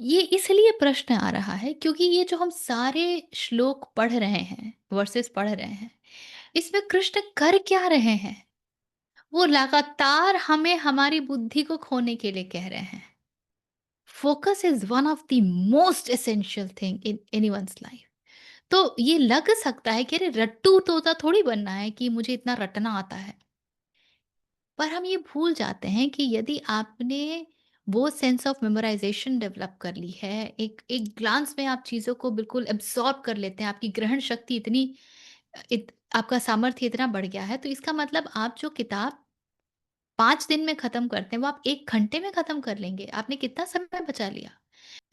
ये इसलिए प्रश्न आ रहा है क्योंकि ये जो हम सारे श्लोक पढ़ रहे हैं, वर्सेस पढ़ रहे हैं, इसमें कृष्ण कर क्या रहे हैं? वो लगातार हमें हमारी बुद्धि को खोने के लिए कह रहे हैं। Focus is one of the most essential thing in anyone's life. तो ये लग सकता है कि अरे रट्टू तोता थोड़ी बनना है कि मुझे इतना रटना आता है। पर हम ये भूल जाते हैं कि यदि आपने वो सेंस ऑफ मेमोराइजेशन डेवलप कर ली है, एक एक ग्लांस में आप चीज़ों को बिल्कुल एब्जॉर्ब कर लेते हैं, आपकी ग्रहण शक्ति इतनी आपका सामर्थ्य इतना बढ़ गया है, तो इसका मतलब आप जो किताब 5 दिन में खत्म करते हैं वो आप 1 घंटे में खत्म कर लेंगे। आपने कितना समय बचा लिया।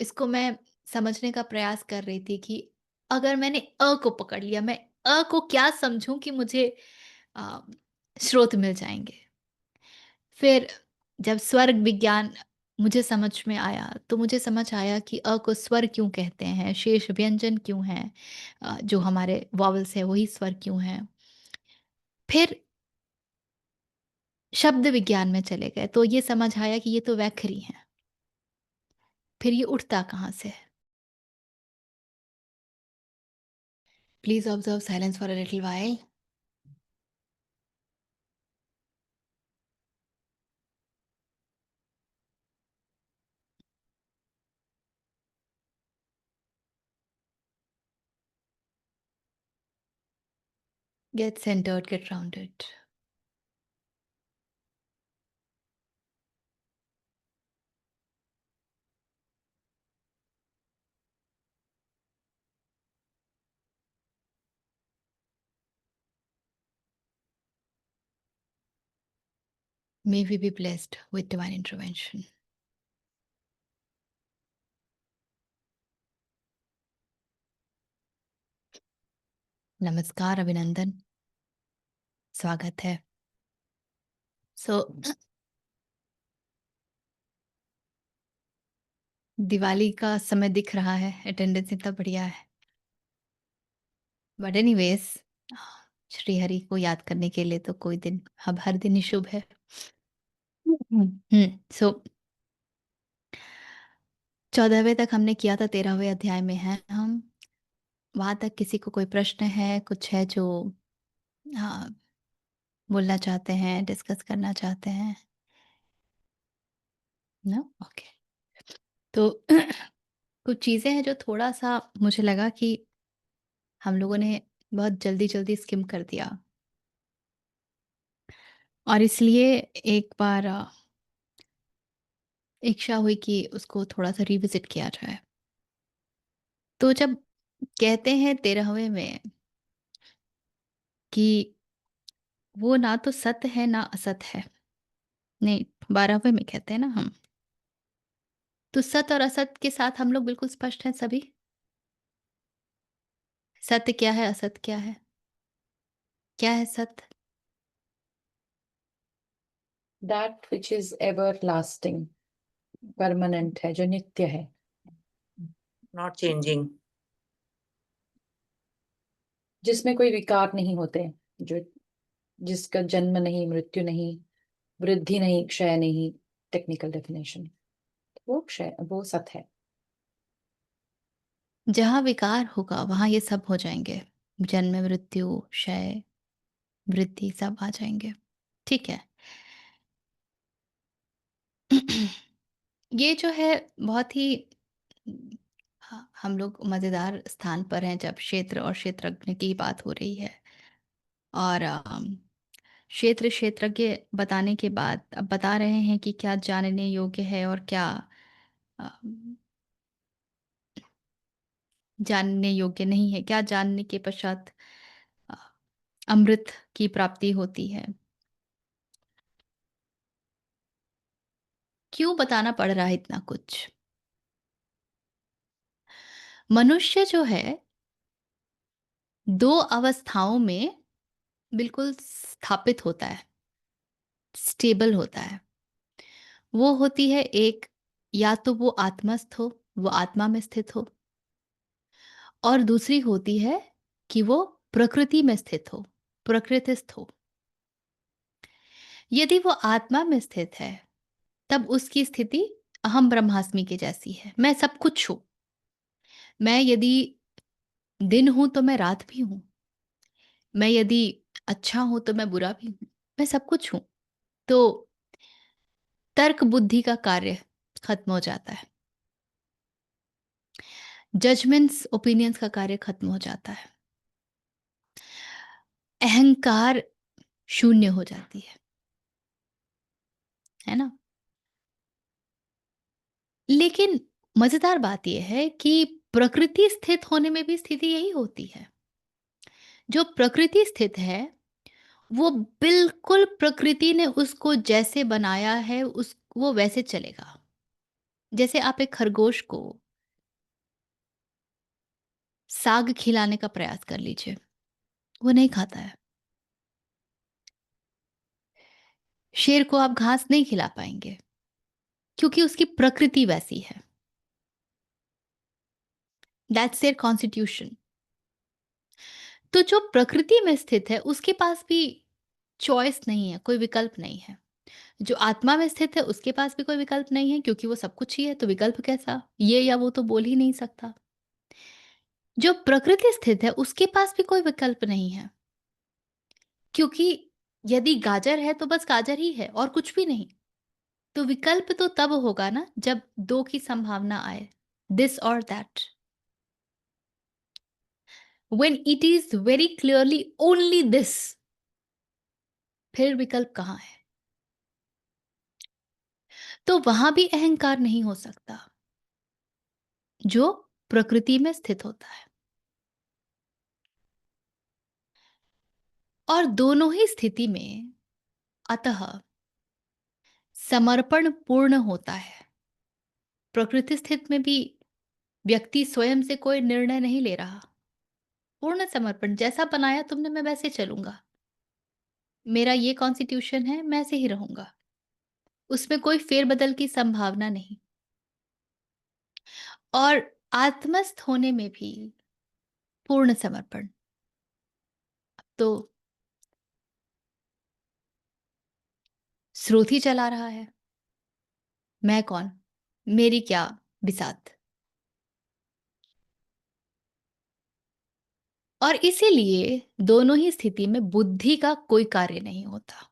इसको मैं समझने का प्रयास कर रही थी कि अगर मैंने को पकड़ लिया, मैं को क्या समझूं कि मुझे अ, स्रोत मिल जाएंगे। फिर जब स्वर्ग विज्ञान मुझे समझ में आया, तो मुझे समझ आया कि को स्वर क्यों कहते हैं, शेष व्यंजन क्यों हैं, जो हमारे वॉवल्स हैं वही स्वर क्यों हैं। फिर शब्द विज्ञान में चले गए, तो ये समझ आया कि ये तो वैखरी हैं। फिर ये उठता कहाँ से है? Please observe silence for a little while. Get centered, get grounded. May we be blessed with divine intervention. नमस्कार, अभिनंदन, स्वागत है। सो दिवाली का समय दिख रहा है, अटेंडेंस इतना बढ़िया है। बट एनीवेज, श्री हरि को याद करने के लिए तो कोई दिन, अब हर दिन ही शुभ है। सो 14वें तक हमने किया था, 13वें अध्याय में है हम। वहां तक किसी को कोई प्रश्न है, कुछ है जो हाँ, बोलना चाहते हैं, डिस्कस करना चाहते हैं? ना, ओके। तो कुछ चीजें हैं जो थोड़ा सा मुझे लगा कि हम लोगों ने बहुत जल्दी जल्दी स्किम कर दिया, और इसलिए एक बार इच्छा हुई कि उसको थोड़ा सा रिविजिट किया जाए। तो जब कहते हैं 13वें में कि वो ना तो सत्य है ना असत है, नहीं, 12वें में कहते हैं ना हम, तो सत्य और असत के साथ हम लोग बिल्कुल स्पष्ट हैं सभी। सत्य क्या है, असत क्या है? क्या है सत्य? That which is ever lasting, permanent है, जो नित्य है, not changing. जिसमें कोई विकार नहीं होते, जो जिसका जन्म नहीं, मृत्यु नहीं, वृद्धि नहीं, क्षय नहीं। टेक्निकल डेफिनेशन, वो क्षय, वो सत है। जहाँ विकार होगा वहाँ ये सब हो जाएंगे, जन्म मृत्यु क्षय वृद्धि सब आ जाएंगे। ठीक है। ये जो है बहुत ही हम लोग मज़ेदार स्थान पर हैं जब क्षेत्र और क्षेत्रज्ञ की बात हो रही है। और क्षेत्र क्षेत्रज्ञ बताने के बाद अब बता रहे हैं कि क्या जानने योग्य है और क्या अम, जानने योग्य नहीं है, क्या जानने के पश्चात अ, अमृत की प्राप्ति होती है। क्यों बताना पड़ रहा है इतना कुछ? मनुष्य जो है 2 अवस्थाओं में बिल्कुल स्थापित होता है, स्टेबल होता है। वो होती है एक, या तो वो आत्मस्थ हो, वो आत्मा में स्थित हो, और दूसरी होती है कि वो प्रकृति में स्थित हो, प्रकृतिस्थ हो। यदि वो आत्मा में स्थित है तब उसकी स्थिति अहम ब्रह्मास्मि के जैसी है। मैं सब कुछ हूँ। मैं यदि दिन हूँ तो मैं रात भी हूँ। मैं यदि अच्छा हूँ तो मैं बुरा भी हूँ। मैं सब कुछ हूँ। तो तर्क बुद्धि का कार्य खत्म हो जाता है। जजमेंट्स, ओपिनियंस का कार्य खत्म हो जाता है। अहंकार शून्य हो जाती है ना? लेकिन मजेदार बात यह है कि प्रकृति स्थित होने में भी स्थिति यही होती है। जो प्रकृति स्थित है, वो बिल्कुल प्रकृति ने उसको जैसे बनाया है, वो वैसे चलेगा। जैसे आप एक खरगोश को साग खिलाने का प्रयास कर लीजिए, वो नहीं खाता है। शेर को आप घास नहीं खिला पाएंगे, क्योंकि उसकी प्रकृति वैसी है। That's their constitution. तो जो प्रकृति में स्थित है, उसके पास भी चॉइस नहीं है, कोई विकल्प नहीं है। जो आत्मा में स्थित है, उसके पास भी कोई विकल्प नहीं है, क्योंकि वो सब कुछ ही है, तो विकल्प कैसा? ये या वो तो बोल ही नहीं सकता। जो प्रकृति स्थित है, उसके पास भी कोई विकल्प नहीं है, क्योंकि यदि गाजर है तो बस गाजर ही है और कुछ भी नहीं। तो विकल्प तो तब होगा ना जब दो की संभावना आए, दिस और that. When it is very clearly only this, फिर विकल्प कहाँ है? तो वहां भी अहंकार नहीं हो सकता, जो प्रकृति में स्थित होता है। और दोनों ही स्थिति में अतः समर्पण पूर्ण होता है। प्रकृति स्थित में भी व्यक्ति स्वयं से कोई निर्णय नहीं ले रहा। पूर्ण समर्पण, जैसा बनाया तुमने मैं वैसे चलूंगा। मेरा ये कॉन्स्टिट्यूशन है, मैं ऐसे ही रहूंगा। उसमें कोई फेरबदल की संभावना नहीं। और आत्मस्थ होने में भी पूर्ण समर्पण। तो स्रोत ही चला रहा है, मैं कौन, मेरी क्या बिसात। और इसीलिए दोनों ही स्थिति में बुद्धि का कोई कार्य नहीं होता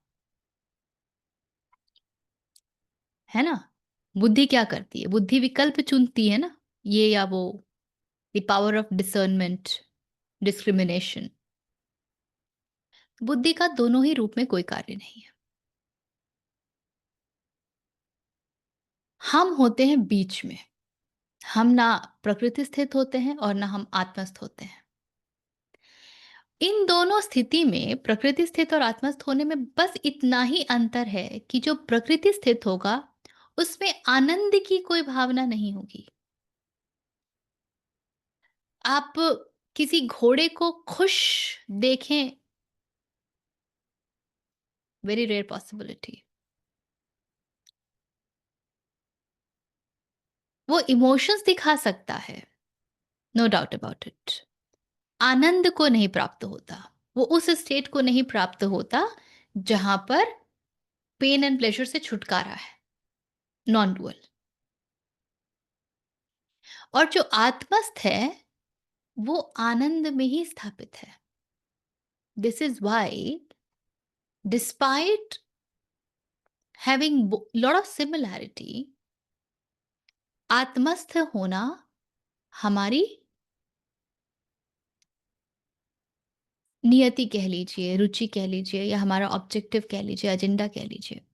है ना? बुद्धि क्या करती है? बुद्धि विकल्प चुनती है ना, ये या वो। The power of discernment, discrimination. बुद्धि का दोनों ही रूप में कोई कार्य नहीं है। हम होते हैं बीच में। हम ना प्रकृति स्थित होते हैं और ना हम आत्मस्थ होते हैं। इन दोनों स्थिति में, प्रकृति स्थित और आत्मस्थ होने में बस इतना ही अंतर है कि जो प्रकृति स्थित होगा, उसमें आनंद की कोई भावना नहीं होगी। आप किसी घोड़े को खुश देखें, वेरी रेयर पॉसिबिलिटी। वो इमोशंस दिखा सकता है, नो डाउट अबाउट इट। आनंद को नहीं प्राप्त होता। वो उस स्टेट को नहीं प्राप्त होता जहां पर पेन एंड प्लेजर से छुटकारा है, नॉन डुअल। और जो आत्मस्थ है, वो आनंद में ही स्थापित है। This is why, despite having lot of similarity, आत्मस्थ होना हमारी नियति कह लीजिए, रुचि कह लीजिए, या हमारा ऑब्जेक्टिव कह लीजिए, एजेंडा कह लीजिए,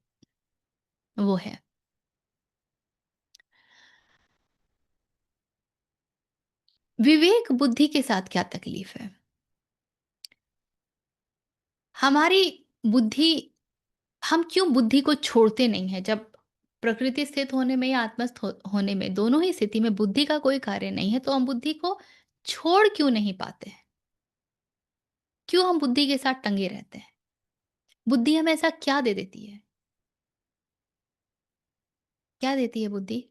वो है। विवेक बुद्धि के साथ क्या तकलीफ है? हमारी बुद्धि, हम क्यों बुद्धि को छोड़ते नहीं है? जब प्रकृति स्थित होने में या आत्मस्थ होने में, दोनों ही स्थिति में बुद्धि का कोई कार्य नहीं है, तो हम बुद्धि को छोड़ क्यों नहीं पाते हैं? क्यों हम बुद्धि के साथ टंगे रहते हैं? बुद्धि हमें ऐसा क्या दे देती है? क्या देती है बुद्धि?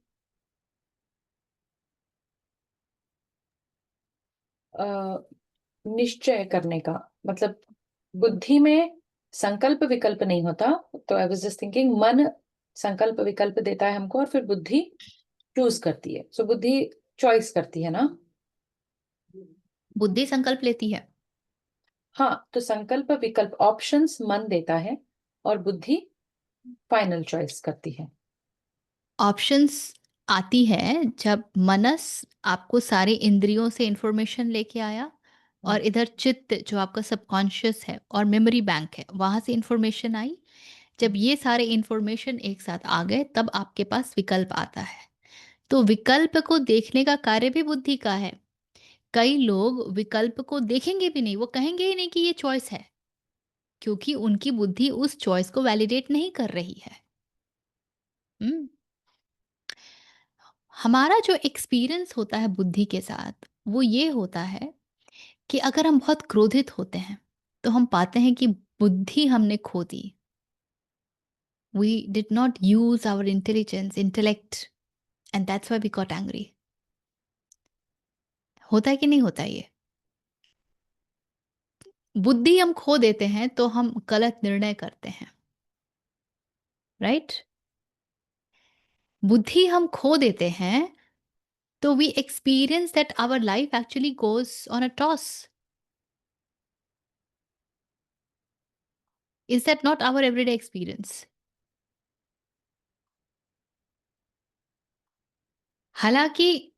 निश्चय करने का, मतलब बुद्धि में संकल्प विकल्प नहीं होता। तो आई वाज जस्ट थिंकिंग, मन संकल्प विकल्प देता है हमको और फिर बुद्धि चूज करती है। सो बुद्धि चॉइस करती है ना। बुद्धि संकल्प लेती है। हाँ, तो संकल्प विकल्प ऑप्शंस मन देता है और बुद्धि फाइनल चॉइस करती है। ऑप्शंस आती है जब मनस आपको सारी इंद्रियों से इंफॉर्मेशन लेके आया, और इधर चित्त जो आपका सबकॉन्शियस है और मेमोरी बैंक है, वहां से इंफॉर्मेशन आई। जब ये सारे इंफॉर्मेशन एक साथ आ गए तब आपके पास विकल्प आता है। तो विकल्प को देखने का कार्य भी बुद्धि का है। कई लोग विकल्प को देखेंगे भी नहीं, वो कहेंगे ही नहीं कि ये चॉइस है, क्योंकि उनकी बुद्धि उस चॉइस को वैलिडेट नहीं कर रही है। हम्म हमारा जो एक्सपीरियंस होता है बुद्धि के साथ, वो ये होता है कि अगर हम बहुत क्रोधित होते हैं तो हम पाते हैं कि बुद्धि हमने खो दी। We did not use our intelligence intellect, and that's why we got angry. होता है कि नहीं होता है ये? बुद्धि हम खो देते हैं तो हम गलत निर्णय करते हैं, राइट? बुद्धि हम खो देते हैं तो we experience that our life actually goes on a toss. Is that not our everyday experience? हालांकि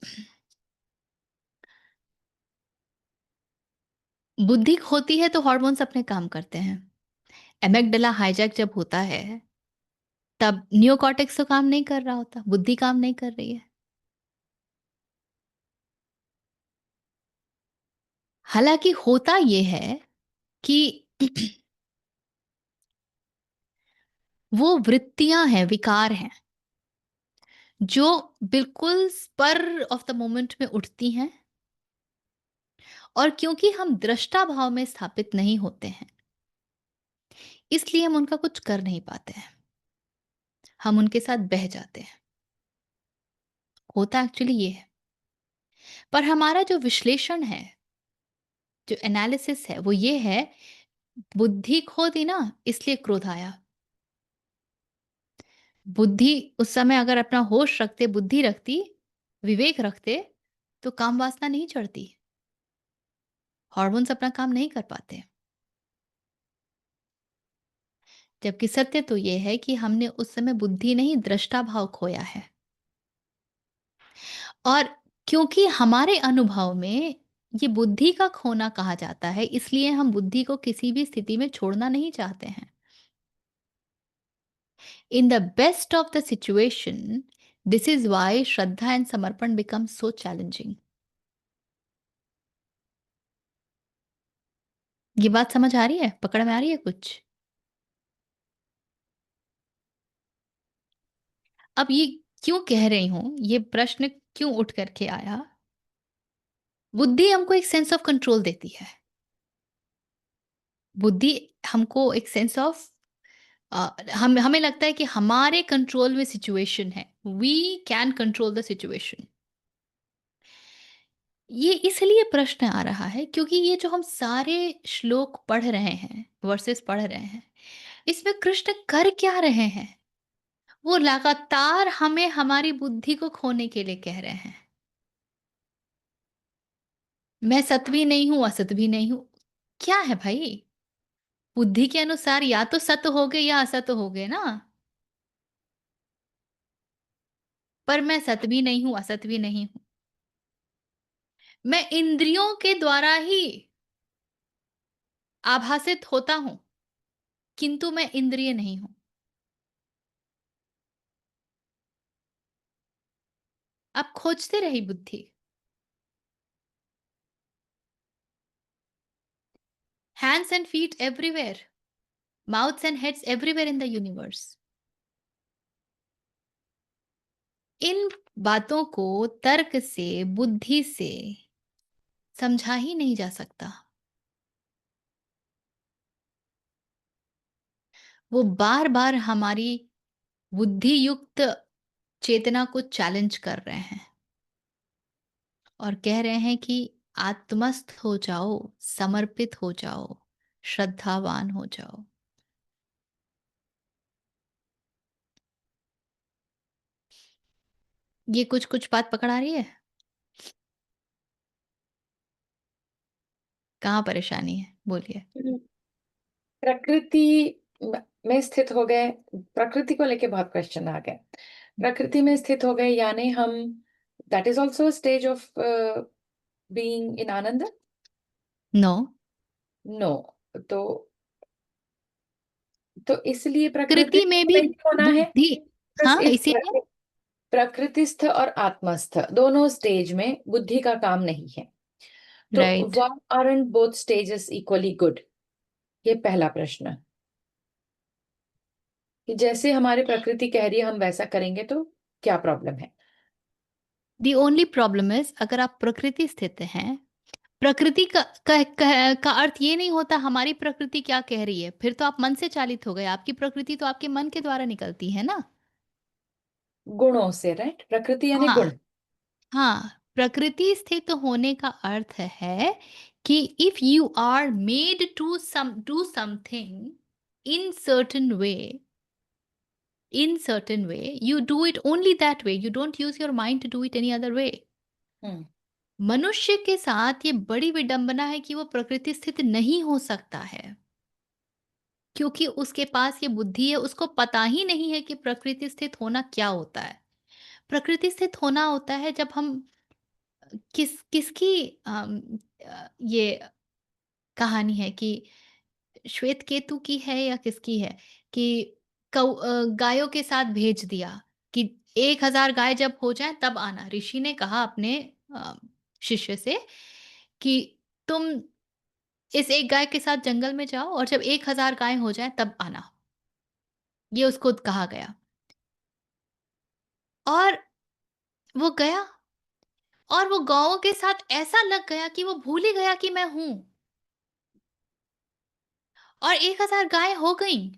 बुद्धि खोती है तो हॉर्मोन्स अपने काम करते हैं। एमेगडला हाईजैक जब होता है तब नियोकॉर्टेक्स तो काम नहीं कर रहा होता, बुद्धि काम नहीं कर रही है। हालांकि होता यह है कि वो वृत्तियां हैं, विकार हैं, जो बिल्कुल स्पर ऑफ द मोमेंट में उठती हैं, और क्योंकि हम दृष्टा भाव में स्थापित नहीं होते हैं, इसलिए हम उनका कुछ कर नहीं पाते हैं, हम उनके साथ बह जाते हैं। होता एक्चुअली ये है। पर हमारा जो विश्लेषण है, जो एनालिसिस है, वो ये है, बुद्धि खो दी ना, इसलिए क्रोध आया। बुद्धि उस समय अगर अपना होश रखते, बुद्धि रखती, विवेक रखते, तो काम वासना नहीं चढ़ती, हॉर्मोन्स अपना काम नहीं कर पाते। जबकि सत्य तो यह है कि हमने उस समय बुद्धि नहीं, दृष्टा भाव खोया है। और क्योंकि हमारे अनुभव में ये बुद्धि का खोना कहा जाता है, इसलिए हम बुद्धि को किसी भी स्थिति में छोड़ना नहीं चाहते हैं। In the best of the situation, this is why श्रद्धा एंड समर्पण बिकम सो चैलेंजिंग। ये बात समझ आ रही है? पकड़ में आ रही है कुछ? अब ये क्यों कह रही हूं, ये प्रश्न क्यों उठ करके आया? बुद्धि हमको एक सेंस ऑफ कंट्रोल देती है। बुद्धि हमको एक सेंस ऑफ, हम हमें लगता है कि हमारे कंट्रोल में सिचुएशन है, we can control the situation. ये इसलिए प्रश्न आ रहा है क्योंकि ये जो हम सारे श्लोक पढ़ रहे हैं, वर्सेस पढ़ रहे हैं, इसमें कृष्ण कर क्या रहे हैं? वो लगातार हमें हमारी बुद्धि को खोने के लिए कह रहे हैं। मैं सत भी नहीं हूं, असत भी नहीं हूं। क्या है भाई? बुद्धि के अनुसार या तो सत हो गए या असत हो गए ना। पर मैं सत भी नहीं हूं, असत भी नहीं हूं। मैं इंद्रियों के द्वारा ही आभासित होता हूं, किंतु मैं इंद्रिय नहीं हूं। अब खोजते रही बुद्धि। Hands and feet everywhere, mouths and heads everywhere in the universe. इन बातों को तर्क से, बुद्धि से समझा ही नहीं जा सकता। वो बार बार हमारी बुद्धि युक्त चेतना को चैलेंज कर रहे हैं और कह रहे हैं कि आत्मस्थ हो जाओ, समर्पित हो जाओ, श्रद्धावान हो जाओ। ये कुछ-कुछ बात पकड़ आ रही है? कहाँ परेशानी है? बोलिए। प्रकृति में स्थित हो गए, प्रकृति को लेके बहुत क्वेश्चन आ गए। प्रकृति में स्थित हो गए यानी हम, that is also stage of being in आनंद। नो। नो। तो इसलिए प्रकृति प्रकृति में में भी ही होना है। बुद्धि। हाँ, इस इसीलिए प्रकृतिस्थ और आत्मस्थ दोनों स्टेज में बुद्धि का काम नहीं है। तो right. Why aren't both stages equally good? ये पहला प्रश्न, कि जैसे हमारी प्रकृति कह रही है हम वैसा करेंगे तो क्या प्रॉब्लम है? द ओनली प्रॉब्लम इज़ अगर आप प्रकृति स्थित हैं, प्रकृति का अर्थ ये नहीं होता हमारी प्रकृति क्या कह रही है, फिर तो आप मन से चालित हो गए, आपकी प्रकृति तो आपके मन के द्वारा निकलती है ना? गुणों से, राइट? प्रकृति यानी हाँ, गुण। हाँ, प्रकृति स्थित होने का अर्थ है कि if you are made to do something in certain way, you do it only that way, you don't use your mind to do it any other way. हम्म। मनुष्य के साथ ये बड़ी विडंबना है कि वो प्रकृति स्थित नहीं हो सकता है, क्योंकि उसके पास ये बुद्धि है, उसको पता ही नहीं है कि प्रकृति स्थित होना क्या होता है। प्रकृति स्थित होना होता है जब हम किसकी ये कहानी है कि श्वेत केतु की है या किसकी है कि गायों के साथ भेज दिया कि 1000 गाय जब हो जाए तब आना। ऋषि ने कहा अपने अ, शिष्य से कि तुम इस एक गाय के साथ जंगल में जाओ और जब 1000 गाय हो जाए तब आना। ये उसको कहा गया और वो गया और वो गौओं के साथ ऐसा लग गया कि वो भूल ही गया कि मैं हूं और 1000 गाय हो गई,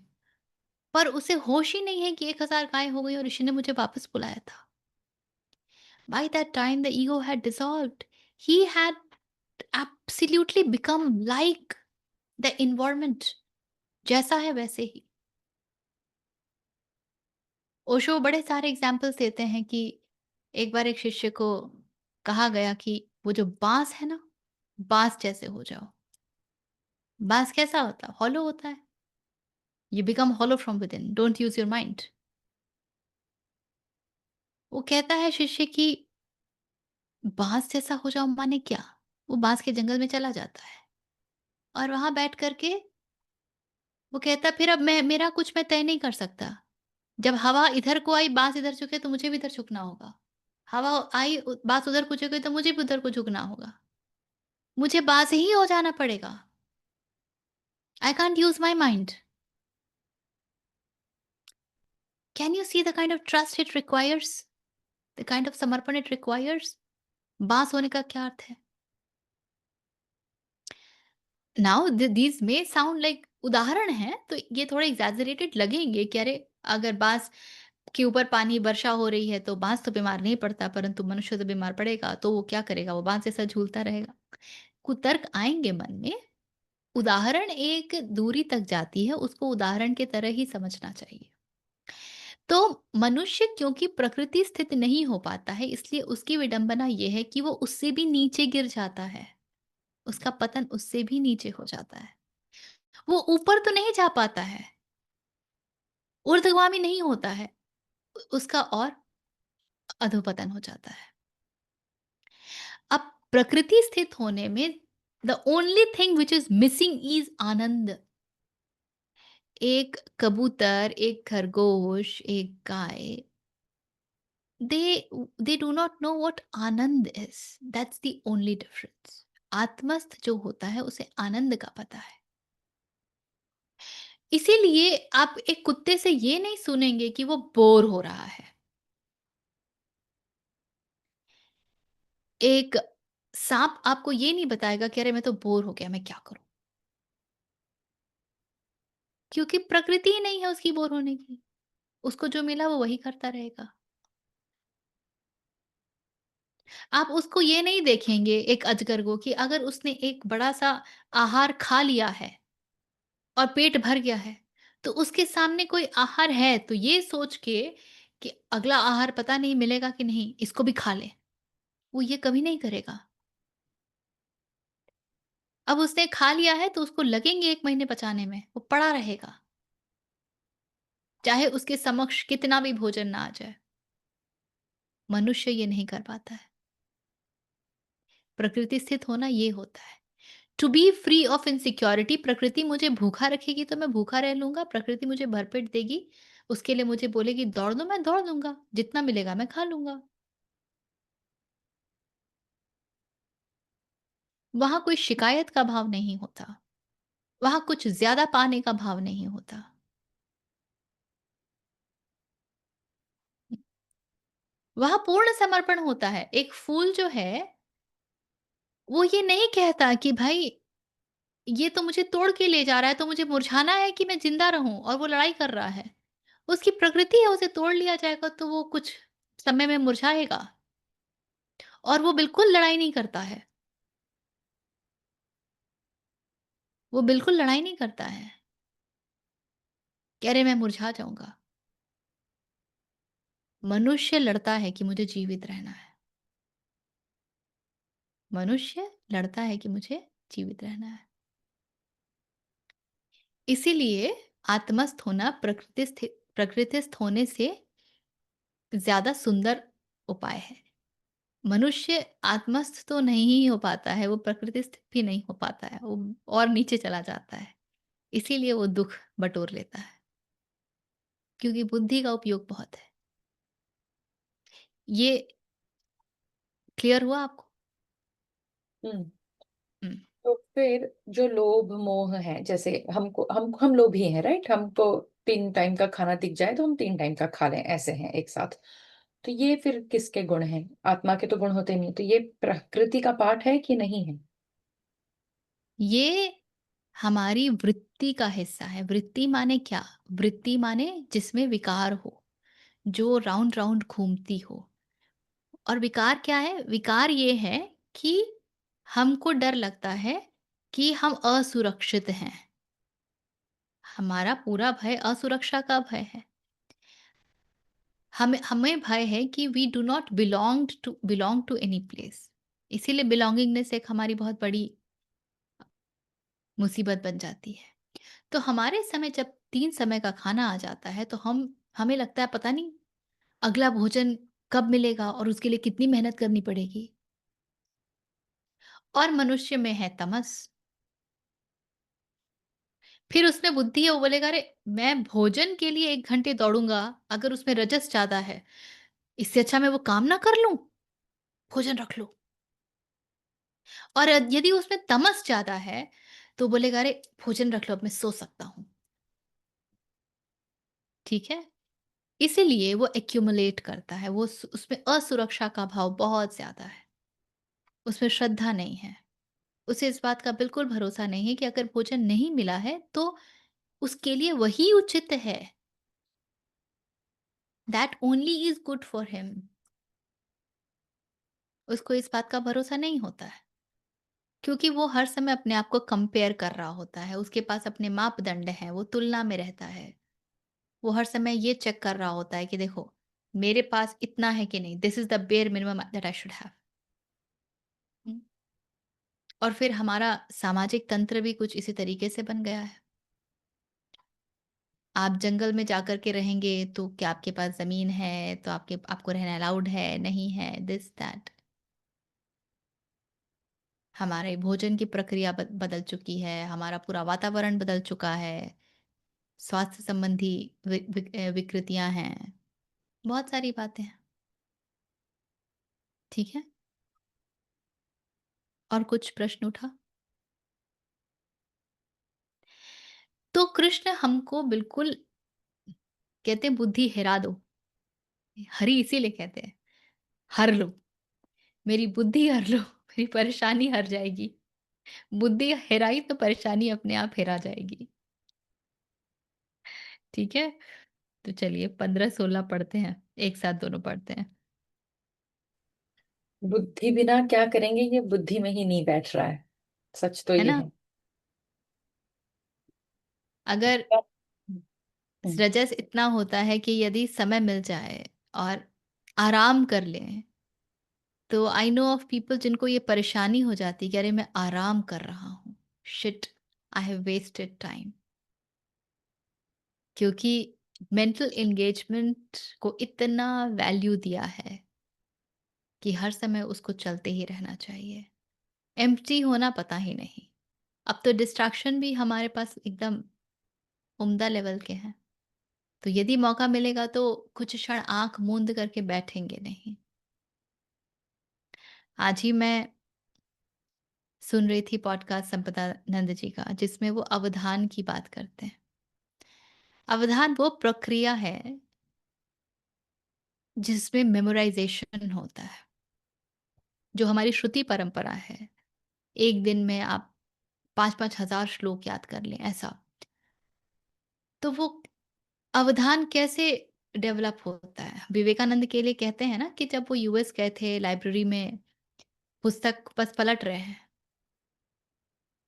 पर उसे होश ही नहीं है कि 1000 गाय हो गई और ऋषि ने मुझे वापस बुलाया था। By that time, the ego had dissolved. He had absolutely become like the environment. जैसा है वैसे ही। ओशो बड़े सारे एग्जाम्पल्स देते हैं कि एक बार एक शिष्य को कहा गया कि वो जो बांस है ना, बांस जैसे हो जाओ। बांस कैसा होता है? हॉलो होता है। You become hollow from with in, don't use your mind. वो कहता है शिष्य कि बांस जैसा हो जाओ माने क्या? वो बांस के जंगल में चला जाता है और वहां बैठ करके वो कहता फिर अब मैं मेरा कुछ मैं तय नहीं कर सकता। जब हवा इधर को आई, बाँस इधर झुके तो मुझे भी इधर झुकना होगा। हवा आई बाँस उधर को झुके तो मुझे भी उधर को झुकना होगा। मुझे बाँस ही हो जाना पड़ेगा। I can't use my mind. Can you see the kind of trust it requires? The kind of समर्पण इट रिक्वायर्स? बाँस होने का क्या अर्थ है? Now these may sound like उदाहरण हैं, तो ये थोड़े एक्ज़ैजरेटेड लगेंगे कि अरे! अगर बाँस के ऊपर पानी वर्षा हो रही है तो बाँस तो बीमार नहीं पड़ता, परंतु मनुष्य तो बीमार पड़ेगा, तो वो क्या करेगा? वो बाँस जैसा झूलता रहेगा। कुतर्क आएँगे मन में, उदाहरण एक दूरी तक जाती है, उसको उदाहरण की तरह ही समझना चाहिए। तो मनुष्य क्योंकि प्रकृति स्थित नहीं हो पाता है, इसलिए उसकी विडंबना ये है कि वो उससे भी नीचे गिर जाता है। उसका पतन उससे भी नीचे हो जाता है। वो ऊपर तो नहीं जा पाता है, ऊर्ध्वगामी नहीं होता है, उसका और अधोपतन हो जाता है। अब प्रकृति स्थित होने में the only thing which is missing is आनंद। एक कबूतर, एक खरगोश, एक गाय, they they do not know what Anand is. That's the only difference. आत्मस्थ जो होता है उसे आनंद का पता है। इसीलिए आप एक कुत्ते से ये नहीं सुनेंगे कि वो बोर हो रहा है। एक सांप आपको ये नहीं बताएगा कि अरे मैं तो बोर हो गया, मैं क्या करूं? क्योंकि प्रकृति ही नहीं है उसकी बोर होने की। उसको जो मिला वो वही करता रहेगा। आप उसको ये नहीं देखेंगे एक अजगर को कि अगर उसने एक बड़ा-सा आहार खा लिया है और पेट भर गया है, तो उसके सामने कोई आहार है तो ये सोच के कि अगला आहार पता नहीं मिलेगा कि नहीं, इसको भी खा ले। वो ये कभी नहीं करेगा। अब उसने खा लिया है तो उसको लगेंगे 1 महीने पचाने में, वो पड़ा रहेगा। चाहे उसके समक्ष कितना भी भोजन ना आ जाए। मनुष्य ये नहीं कर पाता है। प्रकृति स्थित होना ये होता है। To be free of insecurity, प्रकृति मुझे भूखा रखेगी तो मैं भूखा रह लूँगा, प्रकृति मुझे भरपेट देगी, उसके लिए मुझे बोलेगी दौड़ लो, मैं दौड़ लूँगा, जितना मिलेगा मैं खा लूँगा। वहाँ कोई शिकायत का भाव नहीं होता, वहाँ कुछ ज़्यादा पाने का भाव नहीं होता। वहाँ पूर्ण समर्पण होता है। एक फूल जो है, वो ये नहीं कहता कि भाई ये तो मुझे तोड़ के ले जा रहा है, तो मुझे मुरझाना है कि मैं ज़िंदा रहूँ, और वो लड़ाई कर रहा है। उसकी प्रकृति है, उसे तोड़ लिया जाएगा तो वो कुछ समय में मुरझाएगा, और वो बिल्कुल लड़ाई नहीं करता है। वो बिल्कुल लड़ाई नहीं करता है कि अरे मैं मुरझा जाऊँगा। मनुष्य लड़ता है कि मुझे जीवित रहना है। मनुष्य लड़ता है कि मुझे जीवित रहना है। इसीलिए आत्मस्थ होना प्रकृतिस्थ होने से ज़्यादा सुंदर उपाय है। मनुष्य आत्मस्थ तो नहीं ही हो पाता है, वो प्रकृतिस्थ भी नहीं हो पाता है, वो और नीचे चला जाता है। इसीलिए वो दुःख बटोर लेता है, क्योंकि बुद्धि का उपयोग बहुत है। ये क्लियर हुआ आपको? हम्म। हुँ। तो फिर जो लोभ मोह है, जैसे हमको हम लोग भी हैं, राइट? हमको 3 टाइम का खाना दिख जाए तो हम 3 टाइम का खा लें, ऐसे हैं एक साथ। तो ये फिर किसके गुण हैं? आत्मा के तो गुण होते नहीं, तो ये प्रकृति का पार्ट है कि नहीं है? ये हमारी वृत्ति का हिस्सा है। वृत्ति माने क्या? वृत्ति माने जिसमें विकार हो, जो राउंड-राउंड घूमती हो। और विकार क्या है? विकार ये है कि हमको डर लगता है कि हम असुरक्षित हैं। हमारा पूरा भय असुरक्षा का भय है। हमें हमें भय है कि we do not belong to any place. इसीलिए बिलॉन्गिंगनेस एक हमारी बहुत बड़ी मुसीबत बन जाती है। तो हमारे समय जब 3 समय का खाना आ जाता है तो हमें लगता है पता नहीं अगला भोजन कब मिलेगा और उसके लिए कितनी मेहनत करनी पड़ेगी। और मनुष्य में है तमस। फिर उसमें बुद्धि है, वो बोलेगा अरे मैं भोजन के लिए 1 घंटे दौड़ूँगा, अगर उसमें रजस ज़्यादा है, इससे अच्छा मैं वो काम ना कर लूँ, भोजन रख लो। और यदि उसमें तमस ज़्यादा है, तो बोलेगा अरे भोजन रख लो, अब मैं सो सकता हूँ। ठीक है? इसीलिए वो एक्यूमुलेट करता है, उसमें असुरक्षा का भाव बहुत ज़्यादा है, उसमें श्रद्धा नहीं है। उसे इस बात का बिल्कुल भरोसा नहीं है कि अगर भोजन नहीं मिला है, तो उसके लिए वही उचित है। That only is good for him. उसको इस बात का भरोसा नहीं होता है, क्योंकि वो हर समय अपने आप को कंपेयर कर रहा होता है, उसके पास अपने मापदंड हैं, वो तुलना में रहता है। वो हर समय ये चेक कर रहा होता है कि देखो, मेरे पास इतना है कि नहीं, this is the bare minimum that I should have. हुँ। और फिर हमारा सामाजिक तंत्र भी कुछ इसी तरीके से बन गया है। आप जंगल में जाकर के रहेंगे तो क्या आपके पास ज़मीन है, तो आपको रहना अलाउड है, नहीं है, दिस दैट। हमारे भोजन की प्रक्रिया बदल चुकी है, हमारा पूरा वातावरण बदल चुका है, स्वास्थ्य संबंधी विकृतियाँ हैं, बहुत सारी बातें हैं। ठीक है? और कुछ प्रश्न उठा? तो कृष्ण हमको बिल्कुल कहते हैं बुद्धि हिरा दो। हरि इसीलिए कहते हैं, हर लो, मेरी बुद्धि हर लो, मेरी परेशानी हर जाएगी। बुद्धि हेराई तो परेशानी अपने आप हेरा जाएगी। ठीक है? तो चलिए 15-16 पढ़ते हैं, एक साथ दोनों पढ़ते हैं। बुद्धि बिना क्या करेंगे, ये बुद्धि में ही नहीं बैठ रहा है। सच तो है ये ना? है। अगर रजस इतना होता है कि यदि समय मिल जाए और आराम कर लें, तो आई नो ऑफ पीपल जिनको ये परेशानी हो जाती है कि अरे मैं आराम कर रहा हूँ, shit, I have wasted time. क्योंकि मेंटल एंगेजमेंट को इतना वैल्यू दिया है कि हर समय उसको चलते ही रहना चाहिए। एम्प्टी होना पता ही नहीं। अब तो डिस्ट्रैक्शन भी हमारे पास एकदम उम्दा लेवल के हैं। तो यदि मौका मिलेगा तो कुछ क्षण आँख मूंद करके बैठेंगे नहीं। आज ही मैं सुन रही थी पॉडकास्ट संपदा नंद जी का, जिसमें वो अवधान की बात करते हैं। अवधान वो प्रक्रिया है जिसमें मेमोराइज़ेशन होता है, जो हमारी श्रुति परंपरा है। एक दिन में आप 5-5 हज़ार श्लोक याद कर लें, ऐसा। तो वो अवधान कैसे डेवलप होता है? विवेकानंद के लिए कहते हैं ना कि जब वो यूएस गए थे, लाइब्रेरी में पुस्तक बस पलट रहे हैं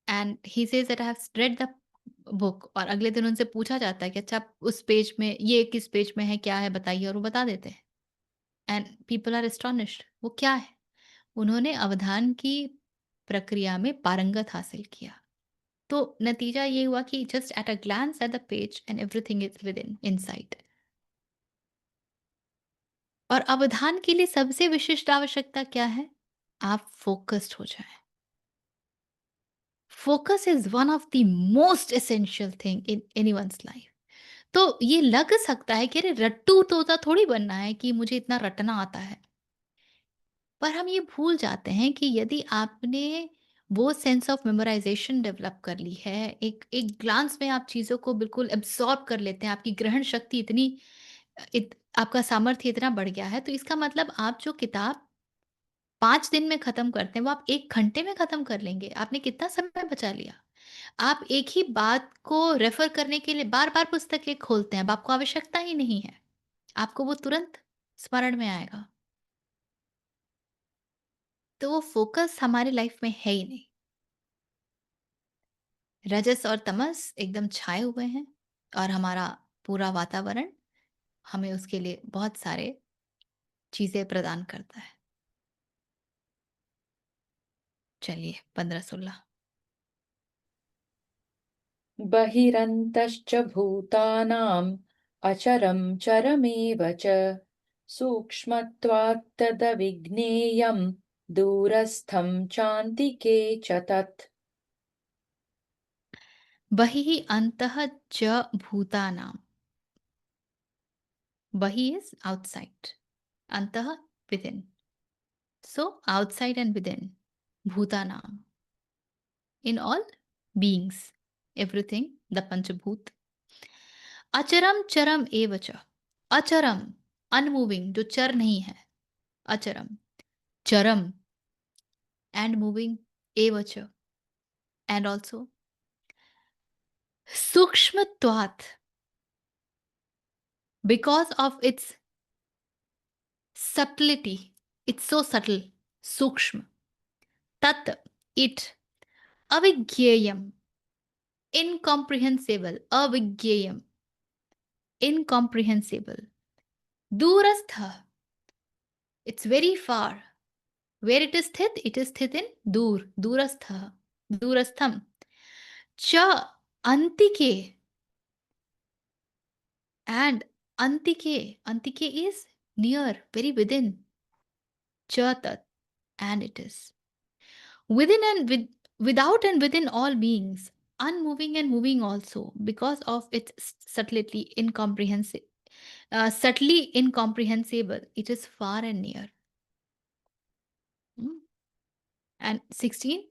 and he says that I have read the book, और अगले दिन उनसे पूछा जाता है कि अच्छा आप उस पेज में, ये किस पेज में है, क्या है बताइए, और वो बता देते हैं एंड पीपल आर एस्टोनिश्ड। वो क्या है? उन्होंने अवधान की प्रक्रिया में पारंगत हासिल किया। तो नतीजा ये हुआ कि just at a glance at the page and everything is with in insight. और अवधान के लिए सबसे विशिष्ट आवश्यकता क्या है? आप फोकस्ड हो जाएं। Focus is one of the most essential thing in anyone's life. तो ये लग सकता है कि अरे रट्टू तोता थोड़ी बनना है कि मुझे इतना रटना आता है। पर हम ये भूल जाते हैं कि यदि आपने वो सेंस ऑफ मेमोराइजेशन डेवलप कर ली है, एक एक ग्लांस में आप चीज़ों को बिल्कुल एब्जॉर्ब कर लेते हैं, आपकी ग्रहण शक्ति इतनी आपका सामर्थ्य इतना बढ़ गया है, तो इसका मतलब आप जो किताब 5 दिन में खत्म करते हैं वो आप 1 घंटे में खत्म कर लेंगे। आपने कितना समय बचा लिया। आप एक ही बात को रेफर करने के लिए बार बार पुस्तकें खोलते हैं, अब आपको आवश्यकता ही नहीं है, आपको वो तुरंत स्मरण में आएगा। तो वो फोकस हमारी लाइफ में है ही नहीं। रजस और तमस एकदम छाए हुए हैं और हमारा पूरा वातावरण हमें उसके लिए बहुत सारे चीजें प्रदान करता है। चलिए 15-16। बहिरन्तश्च भूतानाम् अचरं चरमेव च सूक्ष्मत्वात् तदविज्ञेयं दूरस्थं चान्तिके च तत्। बहिः अन्तः च भूतानां। बहि is outside, antah within. So outside and within, bhutanam, in all beings, everything, the panchabhut. अचरम चरम एवच। अचरम अनमूविंग, जो चर नहीं है, अचरम। चरम एंड मूविंग, एवच एंड ऑल्सो। सूक्ष्मत्वात्, because of its subtlety, it's so subtle, सूक्ष्म। तत्, it, अविज्ञेयम, incomprehensible, अविज्ञेयम, incomprehensible। दूरस्थ, it's very far। where it is स्थित? it is स्थित in दूर, दूरस्थ, दूरस्थम। च, अंतिके, and अंतिके, अंतिके is near, very within। च tat, and it is within and without and within all beings, unmoving and moving also, because of its subtlety incomprehensible, subtly incomprehensible, it is far and near. Hmm? And 16,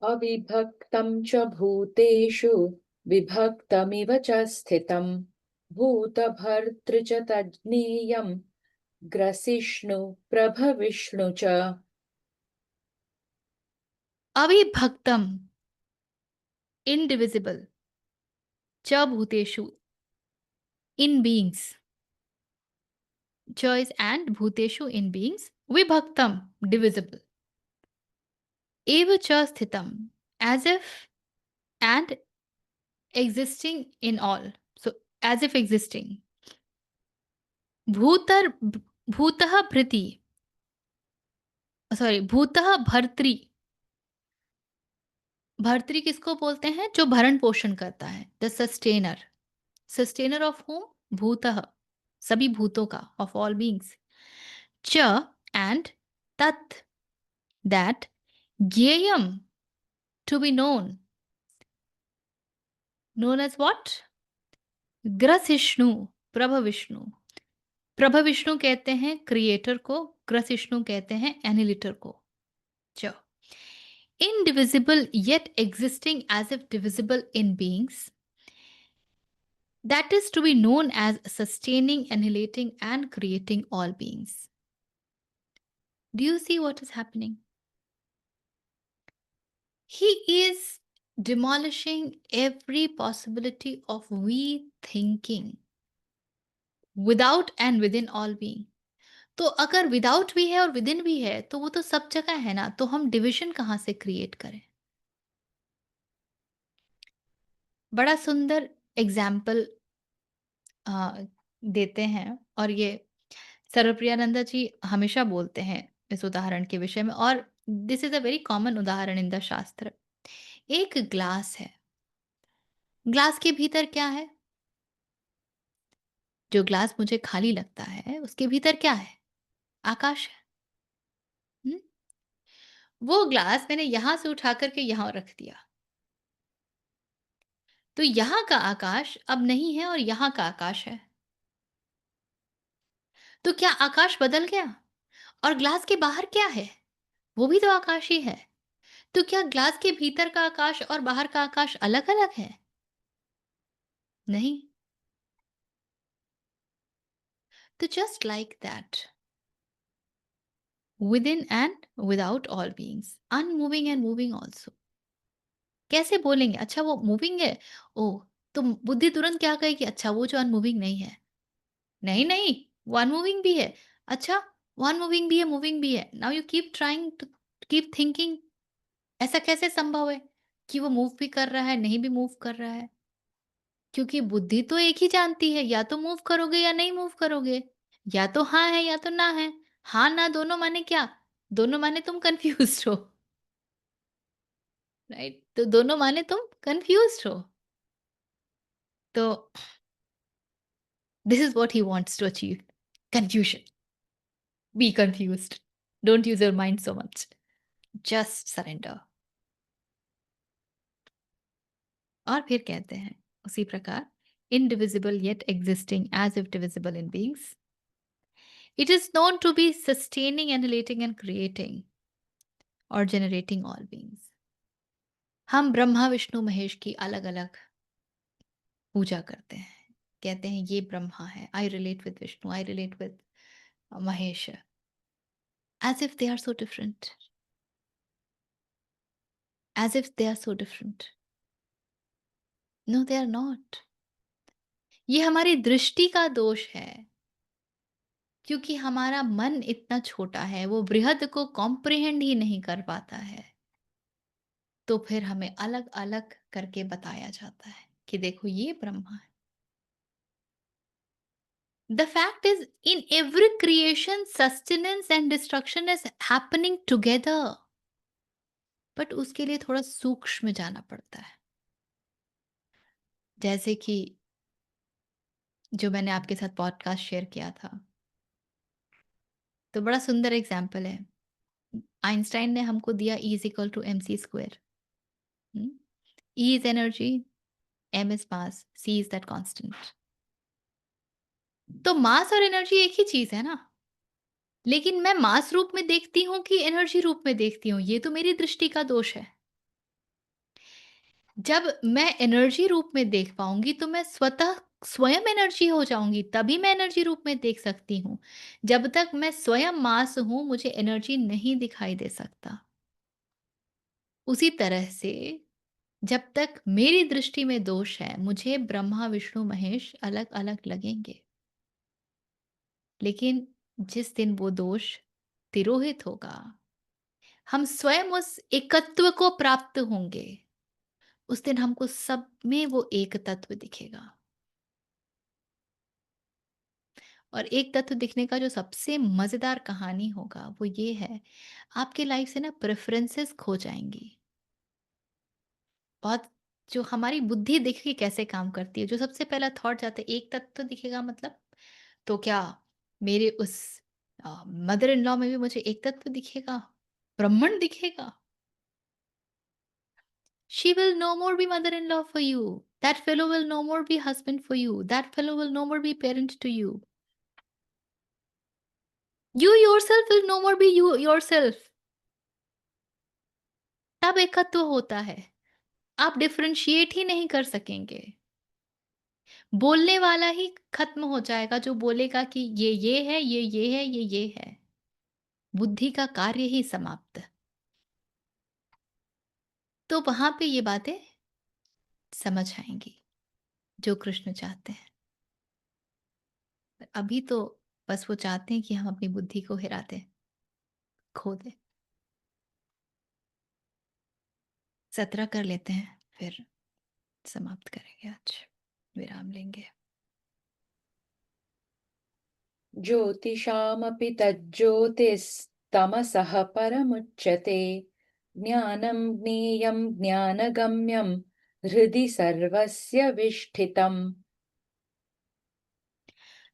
अविभक्तं च भूतेषु विभक्तमिव च स्थितं भूतभर्तृ च तज्ज्ञेयं ग्रसिष्णु प्रभविष्णु च। अविभक्तम, indivisible, च bhuteshu, in beings, च is and bhuteshu, in beings, vibhaktam, divisible, eva च स्थितम, as if and existing in all. So as if existing. Bhuntar भूतः भृति, सॉरी भूतः भर्तृ। भर्तृ किसको बोलते हैं? जो भरण पोषण करता है, the sustainer. Sustainer of whom? भूतः, सभी भूतों का, ऑफ ऑल बीइंग्स। च एंड तत्, दैट, ज्ञेयम, to be known, known as what? ग्रसिष्णु, प्रभ विष्णु। प्रभ विष्णु कहते हैं क्रिएटर को, ग्रसिष्णु कहते हैं एनिलिटर को। च indivisible yet existing as if divisible in beings, that is to be known as sustaining, annihilating, and creating all beings. Do you see what is happening? He is demolishing every possibility of we thinking without and within all being. तो अगर without भी है और within भी है तो वो तो सब जगह है ना, तो हम डिविजन कहाँ से क्रिएट करें? बड़ा सुंदर एग्जाम्पल देते हैं, और ये सर्वप्रियानंदा जी हमेशा बोलते हैं इस उदाहरण के विषय में, और this is a very common उदाहरण इन द शास्त्र। एक ग्लास है, ग्लास के भीतर क्या है? जो ग्लास मुझे खाली लगता है उसके भीतर क्या है? आकाश है। हुँ? वो ग्लास मैंने यहाँ से उठा कर के यहाँ रख दिया। तो यहाँ का आकाश अब नहीं है और यहाँ का आकाश है। तो क्या आकाश बदल गया? और ग्लास के बाहर क्या है? वो भी तो आकाश ही है। तो क्या ग्लास के भीतर का आकाश और बाहर का आकाश अलग-अलग है? नहीं। तो just like that, within and without all beings, unmoving and moving also. कैसे बोलेंगे? अच्छा वो मूविंग है, ओह! तो बुद्धि तुरंत क्या कहेगी? अच्छा वो जो अनमूविंग नहीं है। नहीं, नहीं, वो अनमूविंग भी है। अच्छा, वो अनमूविंग भी है, मूविंग भी है। Now you keep trying to keep thinking, ऐसा कैसे संभव है कि वो मूव भी कर रहा है, नहीं भी मूव कर रहा है? क्योंकि बुद्धि तो एक ही जानती है, या तो मूव करोगे या नहीं मूव करोगे। या तो हाँ है या तो ना है। हाँ, ना दोनों माने क्या? दोनों माने तुम कन्फ्यूज़्ड हो, राइट? तो दोनों माने तुम कन्फ्यूज़्ड हो। तो this is what he wants to achieve, confusion. Be confused, don't use your mind so much, just surrender. और फिर कहते हैं उसी प्रकार, indivisible yet existing as if divisible in beings, it is known to be sustaining, annihilating, and creating or generating all beings. हम ब्रह्मा विष्णु महेश की अलग अलग पूजा करते हैं, कहते हैं ये ब्रह्मा है, I relate with Vishnu, I relate with Mahesh, as if they are so different, as if they are so different. No, they are not. ये हमारी दृष्टि का दोष है, क्योंकि हमारा मन इतना छोटा है, वो बृहद को कॉम्प्रिहेंड ही नहीं कर पाता है। तो फिर हमें अलग अलग करके बताया जाता है कि देखो ये ब्रह्मा है। The fact is, in every creation, sustenance and destruction is happening together. But उसके लिए थोड़ा सूक्ष्म जाना पड़ता है। जैसे कि जो मैंने आपके साथ पॉडकास्ट शेयर किया था, तो बड़ा सुंदर एग्जाम्पल है। आइंस्टाइन ने हमको दिया E is equal to M C square. E is energy, M is mass, C is that constant. तो मास और एनर्जी एक ही चीज है ना, लेकिन मैं मास रूप में देखती हूँ कि एनर्जी रूप में देखती हूँ, ये तो मेरी दृष्टि का दोष है। जब मैं एनर्जी रूप में देख पाऊंगी तो मैं स्वतः स्वयं एनर्जी हो जाऊंगी, तभी मैं एनर्जी रूप में देख सकती हूँ। जब तक मैं स्वयं मास हूं, मुझे एनर्जी नहीं दिखाई दे सकता। उसी तरह से जब तक मेरी दृष्टि में दोष है, मुझे ब्रह्मा विष्णु महेश अलग अलग लगेंगे। लेकिन जिस दिन वो दोष तिरोहित होगा, हम स्वयं उस एकत्व को प्राप्त होंगे, उस दिन हमको सब में वो एक तत्व दिखेगा। और एक तत्व दिखने का जो सबसे मज़ेदार कहानी होगा वो ये है, आपके लाइफ से ना प्रेफ़रेंसेस खो जाएँगी। बहुत जो हमारी बुद्धि देखिए कैसे काम करती है, जो सबसे पहला थॉट जाता है एक तत्व दिखेगा मतलब, तो क्या मेरे उस मदर इन लॉ में भी मुझे एक तत्व दिखेगा? ब्रह्मंड दिखेगा? She will no more be mother-in-law for you. That fellow will no more be husband for you. That fellow will no more be parent to you. You yourself will no more be you yourself. तब एकत्व होता है। आप differentiate ही नहीं कर सकेंगे। बोलने वाला ही खत्म हो जाएगा जो बोलेगा कि ये है, ये है, ये है। बुद्धि का कार्य ही समाप्त। तो वहाँ पे ये बातें समझ आएँगी, जो कृष्ण चाहते हैं। अभी तो बस वो चाहते हैं कि हम अपनी बुद्धि को हिरा दें, खो दें। 17 कर लेते हैं, फिर समाप्त करेंगे आज, विराम लेंगे। ज्योतिषामपि तज्ज्योतिस्तमसः परमुच्यते ज्ञानं ज्ञेयं ज्ञानगम्यं हृदि सर्वस्य विष्ठितम्।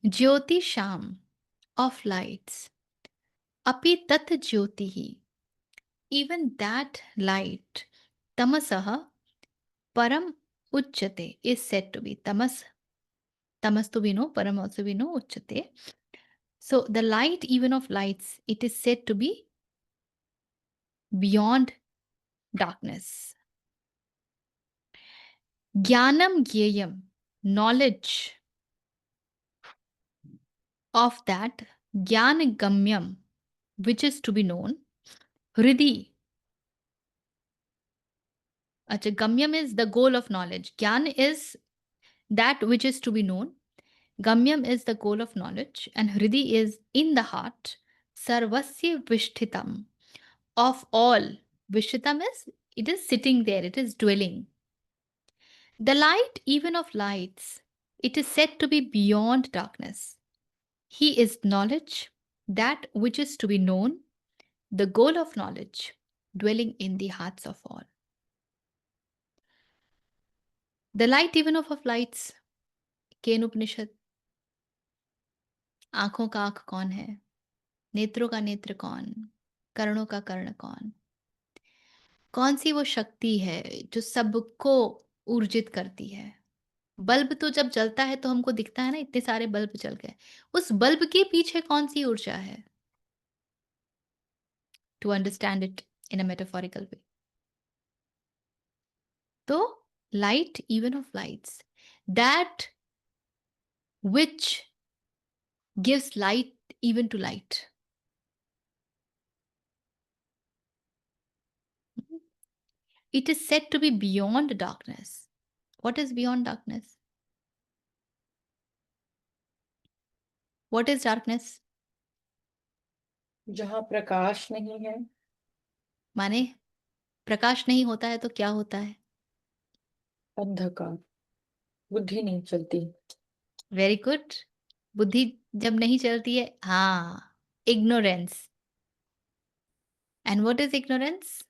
ज्योतिषाम of lights, api tat jyotihi, even that light, tamasaha param uchyate, is said to be tamas to we know, param also we know, uchyate. So the light even of lights, it is said to be beyond darkness. Jnanam gyeyam, knowledge of that, jnana gamyam, which is to be known, hridi. Acha, gamyam is the goal of knowledge. Gyan is that which is to be known. Gamyam is the goal of knowledge, and Hridi is in the heart. Sarvasya Vishthitam, of all. Vishthitam is, it is sitting there, it is dwelling. The light, even of lights, it is said to be beyond darkness. He is knowledge, that which is to be known, the goal of knowledge, dwelling in the hearts of all. The light, even of lights, Ken Upanishad. आंखों का आंख कौन है, नेत्रों का नेत्र कौन, कर्णों का कर्ण कौन, कौन सी वो शक्ति है जो सबको ऊर्जित करती है। बल्ब तो जब जलता है तो हमको दिखता है ना, इतने सारे बल्ब जल गए, उस बल्ब के पीछे कौन सी ऊर्जा है, to understand it in a metaphorical way. तो light even of lights, that which gives light even to light, it is said to be beyond darkness. What is beyond darkness? What is darkness? जहाँ प्रकाश नहीं है, माने प्रकाश नहीं होता है तो क्या होता है? अंधकार, बुद्धि नहीं चलती। Very good. बुद्धि जब नहीं चलती है, हाँ, ignorance. And what is ignorance?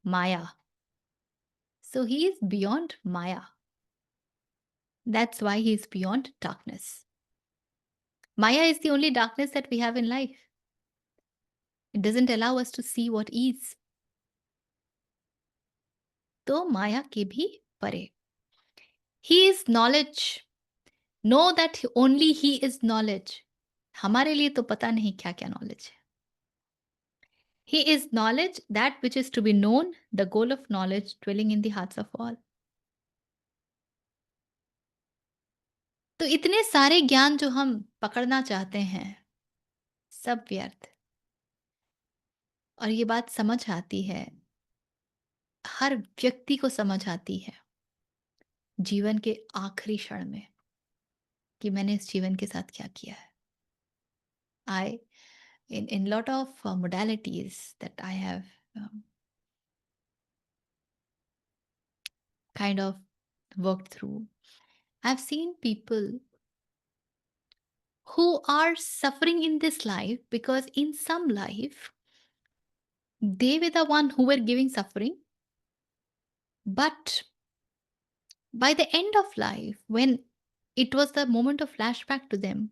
Maya. So he is beyond Maya, that's why he is beyond darkness. Maya is the only darkness that we have in life. It doesn't allow us to see what is. तो माया के भी परे। He is knowledge. Know that only he is knowledge. हमारे लिए तो पता नहीं क्या क्या नॉलेज है। He is knowledge, that which is to be known, the goal of knowledge dwelling in the hearts of all. तो इतने सारे ज्ञान जो हम पकड़ना चाहते हैं, सब व्यर्थ। और ये बात समझ आती है, हर व्यक्ति को समझ आती है जीवन के आखिरी क्षण में, कि मैंने इस जीवन के साथ क्या किया है। I, in lot of modalities that I have kind of worked through. I've seen people who are suffering in this life because in some life they were the one who were giving suffering, but by the end of life, when it was the moment of flashback to them,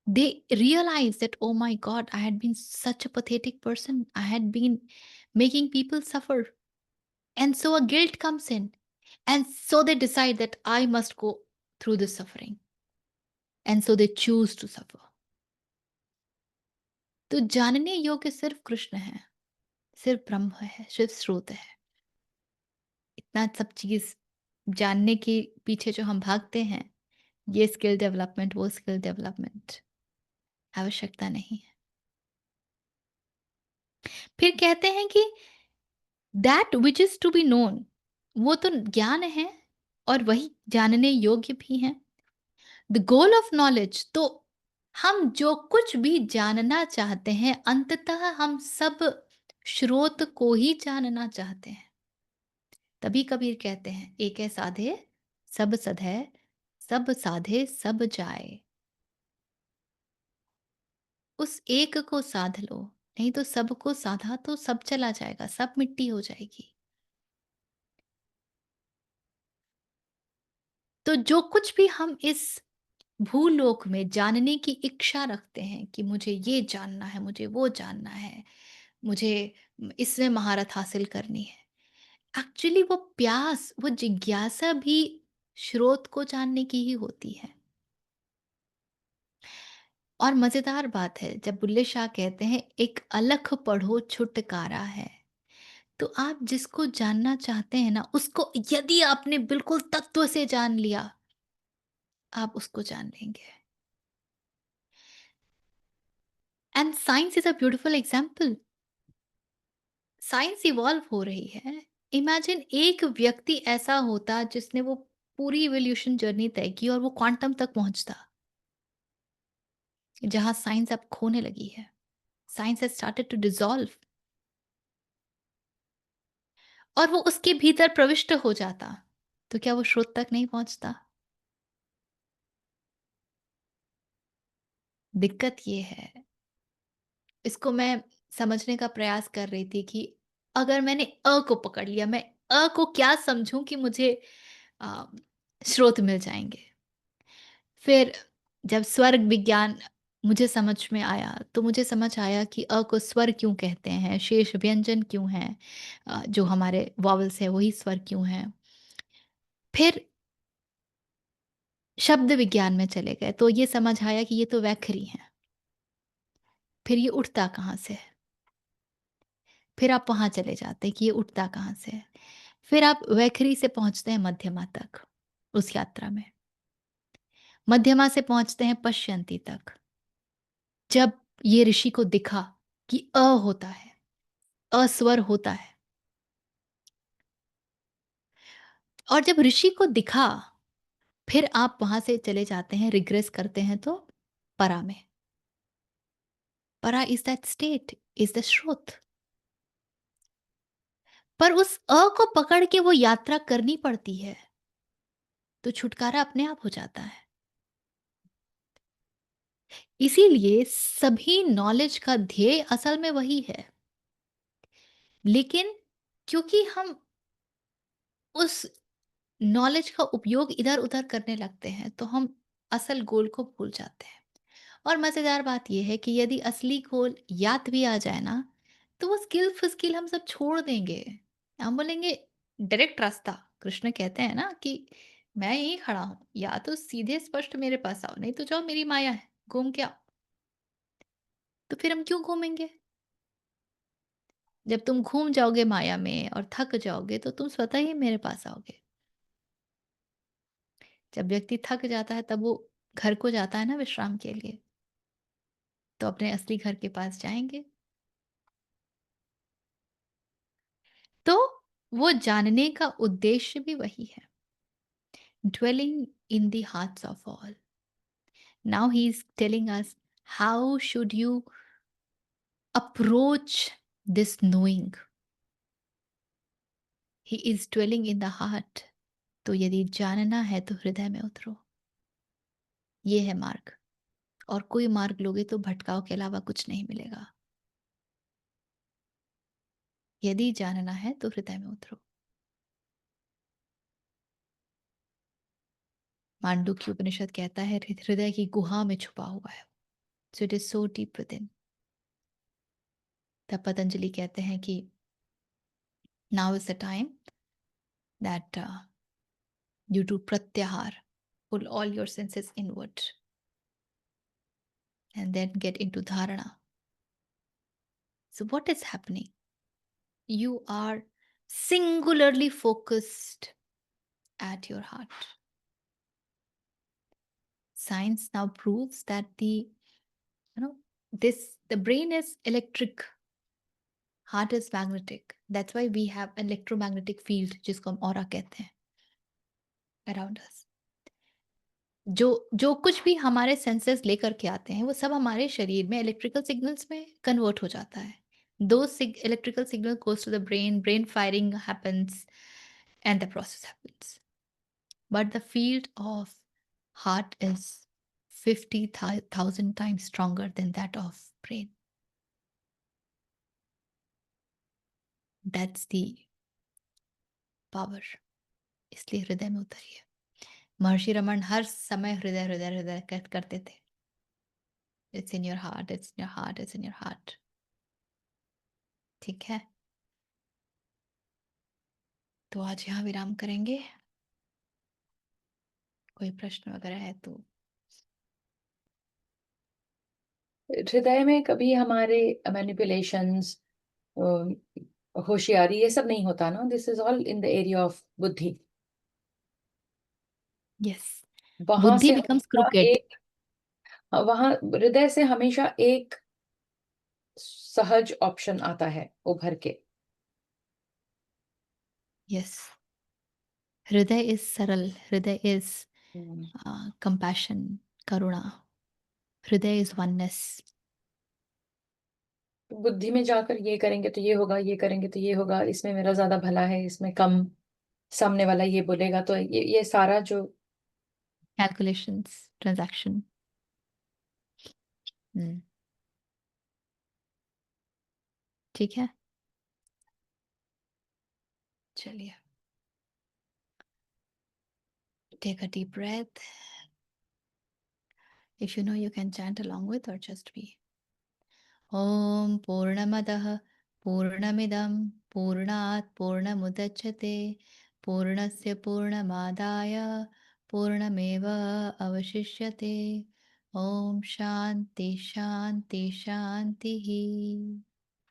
they realized that, oh my God, I had been such a pathetic person. I had been making people suffer. And so a guilt comes in. And so they decide that I must go through this suffering. And so they choose to suffer. तो जानने योग्य सिर्फ कृष्ण है, सिर्फ ब्रह्म है, सिर्फ स्रोत है। इतना सब चीज जानने के पीछे जो हम भागते हैं, ये स्किल डेवलपमेंट, वो स्किल डेवलपमेंट, आवश्यकता नहीं है। फिर कहते हैं कि that which is to be known, वो तो ज्ञान है और वही जानने योग्य भी है। द गोल ऑफ नॉलेज, तो हम जो कुछ भी जानना चाहते हैं, अंततः हम सब स्रोत को ही जानना चाहते हैं। तभी कबीर कहते हैं, एक है साधे सब सध है, सब साधे सब जाए। उस एक को साध लो, नहीं तो सबको साधा तो सब चला जाएगा, सब मिट्टी हो जाएगी। तो जो कुछ भी हम इस भूलोक में जानने की इच्छा रखते हैं कि मुझे ये जानना है, मुझे वो जानना है, मुझे इसमें महारत हासिल करनी है, एक्चुअली वो प्यास, वो जिज्ञासा भी स्रोत को जानने की ही होती है। और मजेदार बात है, जब बुल्ले शाह कहते हैं एक अलख पढ़ो छुटकारा है, तो आप जिसको जानना चाहते हैं ना, उसको यदि आपने बिल्कुल तत्व से जान लिया, आप उसको जान लेंगे। And science is a beautiful example. Science evolve हो रही है। इमेजिन एक व्यक्ति ऐसा होता जिसने वो पूरी इवोल्यूशन जर्नी तय की और वो क्वांटम तक पहुंचता, जहां साइंस अब खोने लगी है। Science has started to dissolve, और वो उसके भीतर प्रविष्ट हो जाता, तो क्या वो स्रोत तक नहीं पहुंचता? दिक्कत ये है, इसको मैं समझने का प्रयास कर रही थी कि अगर मैंने अ को पकड़ लिया, मैं अ को क्या समझूं कि मुझे अ, स्रोत मिल जाएंगे। फिर जब स्वर्ग विज्ञान मुझे समझ में आया, तो मुझे समझ आया कि अ को स्वर क्यों कहते हैं, शेष व्यंजन क्यों हैं, जो हमारे वॉवल्स है वही स्वर क्यों हैं। फिर शब्द विज्ञान में चले गए, तो ये समझ आया कि ये तो वैखरी हैं। फिर ये उठता कहाँ से है? फिर आप वहाँ चले जाते हैं कि ये उठता कहाँ से है। फिर आप वैखरी से पहुँचते हैं मध्यमा तक उस यात्रा में। मध्यमा से पहुँचते हैं पश्यंती तक। जब ये ऋषि को दिखा कि अ होता है, अस्वर होता है, और जब ऋषि को दिखा, फिर आप वहाँ से चले जाते हैं, रिग्रेस करते हैं तो परा में। परा is that state, is the श्रुत। पर उस अ को पकड़ के वो यात्रा करनी पड़ती है, तो छुटकारा अपने आप हो जाता है। इसीलिए सभी नॉलेज का ध्येय असल में वही है। लेकिन क्योंकि हम उस नॉलेज का उपयोग इधर-उधर करने लगते हैं, तो हम असल गोल को भूल जाते हैं। और मज़ेदार बात ये है कि यदि असली गोल याद भी आ जाए ना, तो वो स्किल-फिस्किल हम सब छोड़ देंगे। हम बोलेंगे डायरेक्ट रास्ता, कृष्ण कहते हैं ना कि मैं यहीं खड़ा हूँ, या तो सीधे स्पष्ट मेरे पास आओ, नहीं तो जाओ मेरी माया है, घूम के आओ। तो फिर हम क्यों घूमेंगे? जब तुम घूम जाओगे माया में और थक जाओगे, तो तुम स्वतः ही मेरे पास आओगे। जब व्यक्ति थक जाता है, तब वो घर को जाता है ना विश्राम के लिए, तो अपने असली घर के पास जाएँगे। तो वो जानने का उद्देश्य भी वही है, dwelling in the hearts of all. Now he is telling us how should you approach this knowing. He is dwelling in the heart. तो यदि जानना है तो हृदय में उतरो। ये है मार्ग, और कोई मार्ग लोगे तो भटकाव के अलावा कुछ नहीं मिलेगा। यदि जानना है तो हृदय में उतरो। मांडुक्य उपनिषद कहता है हृदय की गुहा में छुपा हुआ है। So it is so deep with in. तब पतंजलि कहते हैं कि now is the time that you do pratyahar, pull all your senses inward, and then get into dharana. So what is happening? You are singularly focused at your heart. Science now proves that the brain is electric, heart is magnetic. That's why we have electromagnetic field, जिसको हम aura कहते हैं, around us. जो जो कुछ भी हमारे senses लेकर के आते हैं वो सब हमारे शरीर में इलेक्ट्रिकल सिग्नल्स में कन्वर्ट हो जाता है। दो electrical signal goes to the brain, brain firing happens and the process happens. But the field of heart is 50,000 times stronger than that of brain. That's the power. इसलिए हृदय में उतरिए। महर्षि रमन हर समय हृदय हृदय हृदय करते थे। It's in your heart, it's in your heart, it's in your heart. ठीक है, तो आज यहाँ विराम करेंगे। कोई प्रश्न वगैरह है तो। हृदय में कभी हमारे मैनिपुलेशंस, होशियारी, ये सब नहीं होता ना? This is all in the area of बुद्धि। यस, वहां बुद्धि से बिकम्स हमेशा क्रूकेड। एक, वहां हृदय से हमेशा एक सहज ऑप्शन आता है उभर के। यस, हृदय इज सरल, हृदय इज हम्म। कंपैशन, करुणा, हृदय इज वननेस। बुद्धि में जाकर ये करेंगे तो ये होगा, ये करेंगे तो ये होगा, इसमें मेरा ज्यादा भला है, इसमें कम, सामने वाला ये बोलेगा, तो ये सारा जो कैलकुलेशंस, ट्रांजैक्शन। ठीक है, चलिए, take a deep breath. If you know you can chant along with or just be. ॐ पूर्णमदः पूर्णमिदं पूर्णात् पूर्णमुदच्यते पूर्णस्य पूर्णमादाय पूर्णमेव अवशिष्यते। ॐ शान्ति शान्ति शान्तिः।